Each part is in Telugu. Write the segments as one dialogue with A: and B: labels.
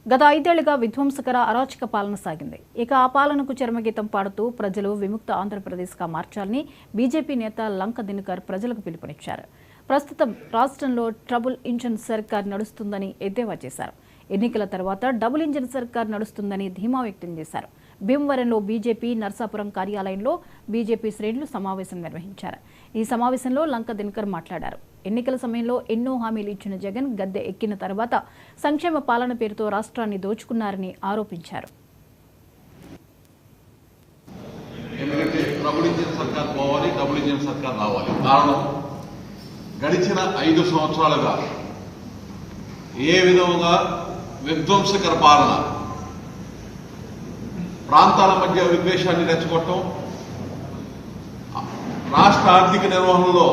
A: గత 5 ఏళ్లుగా విధ్వంసకర అరాచక పాలన సాగింది. ఇక ఆ పాలనకు చరమగీతం పాడుతూ ప్రజలు విముక్త ఆంధ్రప్రదేశ్గా మార్చాలని బీజేపీ నేత లంక దినకర్ ప్రజలకు పిలుపునిచ్చారు. ప్రస్తుతం రాష్ట్రంలో ట్రబుల్ ఇంజిన్ సర్కార్ నడుస్తుందని ఎద్దేవా చేశారు. ఎన్నికల తర్వాత డబుల్ ఇంజిన్ సర్కార్ నడుస్తుందని ధీమా వ్యక్తం చేశారు. భీమవరంలో బీజేపీ నర్సాపురం కార్యాలయంలో బీజేపీ శ్రేణులు సమావేశం నిర్వహించారు. ఈ సమావేశంలో లంక దినకర్ మాట్లాడారు. ఎన్నికల సమయంలో ఎన్నో హామీలు ఇచ్చిన జగన్ గద్దె ఎక్కిన తర్వాత సంక్షేమ పాలన పేరుతో రాష్ట్రాన్ని దోచుకున్నారని ఆరోపించారు.
B: ఎందుకంటే ట్రబుల్ ఇంజిన్ సర్కార్ పోవాలి, డబుల్ ఇంజిన్ సర్కార్ రావాలి. కారణం గడిచిన 5 సంవత్సరాలుగా ఏ విధంగా విధ్వంసకర పాలన, ప్రాంతాల మధ్య విద్వేషాన్ని రెచ్చగొట్టడం, రాష్ట్ర ఆర్థిక నిర్వహణలో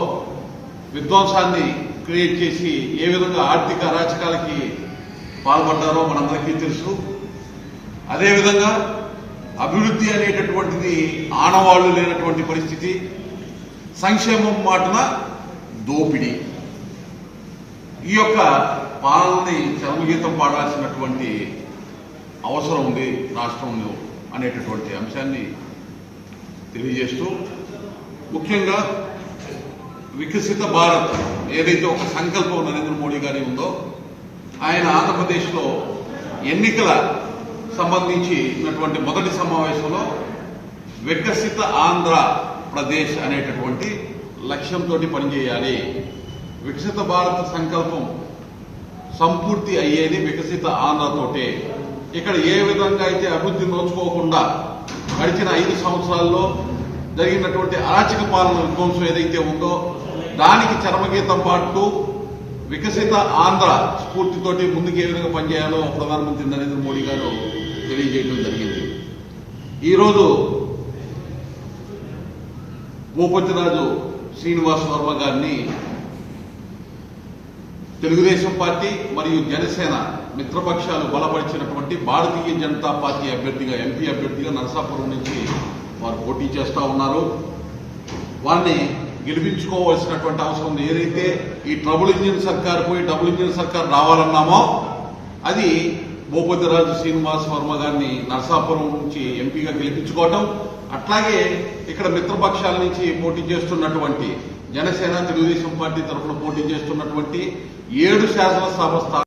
B: విధ్వంసాన్ని క్రియేట్ చేసి ఏ విధంగా ఆర్థిక అరాచకాలకి పాల్పడ్డారో మనందరికీ తెలుసు. అదేవిధంగా అభివృద్ధి అనేటటువంటిది ఆనవాళ్లు లేనటువంటి పరిస్థితి, సంక్షేమం మాటన దోపిడీ. ఈ యొక్క పాలనని చరమగీతం పాడాల్సినటువంటి అవసరం ఉంది రాష్ట్రంలో అనేటటువంటి అంశాన్ని తెలియజేస్తూ, ముఖ్యంగా వికసిత భారత్ ఏదైతే ఒక సంకల్పం నరేంద్ర మోడీ గారి ఉందో, ఆయన ఆంధ్రప్రదేశ్లో ఎన్నికల సంబంధించినటువంటి మొదటి సమావేశంలో వికసిత ఆంధ్రప్రదేశ్ అనేటటువంటి లక్ష్యంతో పనిచేయాలి. వికసిత భారత సంకల్పం సంపూర్తి అయ్యేది వికసిత ఆంధ్రతోటే. ఇక్కడ ఏ విధంగా అయితే అభివృద్ధి నోచుకోకుండా గడిచిన 5 సంవత్సరాల్లో జరిగినటువంటి అరాచక పాలన విధ్వంసం ఏదైతే ఉందో దానికి చరమగీతం పాడుతూ వికసిత ఆంధ్ర స్ఫూర్తితోటి ముందుకు ఏ విధంగా పనిచేయాలో ప్రధానమంత్రి నరేంద్ర మోడీ గారు తెలియజేయడం జరిగింది. ఈరోజు భూపతిరాజు శ్రీనివాస్ వర్మ గారిని తెలుగుదేశం పార్టీ మరియు జనసేన మిత్రపక్షాలు బలపరిచినటువంటి భారతీయ జనతా పార్టీ అభ్యర్థిగా, ఎంపీ అభ్యర్థిగా నరసాపురం నుంచి వారు పోటీ చేస్తా ఉన్నారు. వారిని గెలిపించుకోవాల్సినటువంటి అవసరం ఉంది. ఏదైతే ఈ ట్రబుల్ ఇంజిన్ సర్కార్ పోయి డబుల్ ఇంజిన్ సర్కార్ రావాలన్నామో అది భూపతిరాజు శ్రీనివాస్ వర్మ గారిని నరసాపురం నుంచి ఎంపీగా గెలిపించుకోవటం, అట్లాగే ఇక్కడ మిత్రపక్షాల నుంచి పోటీ చేస్తున్నటువంటి జనసేన, తెలుగుదేశం పార్టీ తరఫున పోటీ చేస్తున్నటువంటి 7 శాసనసభ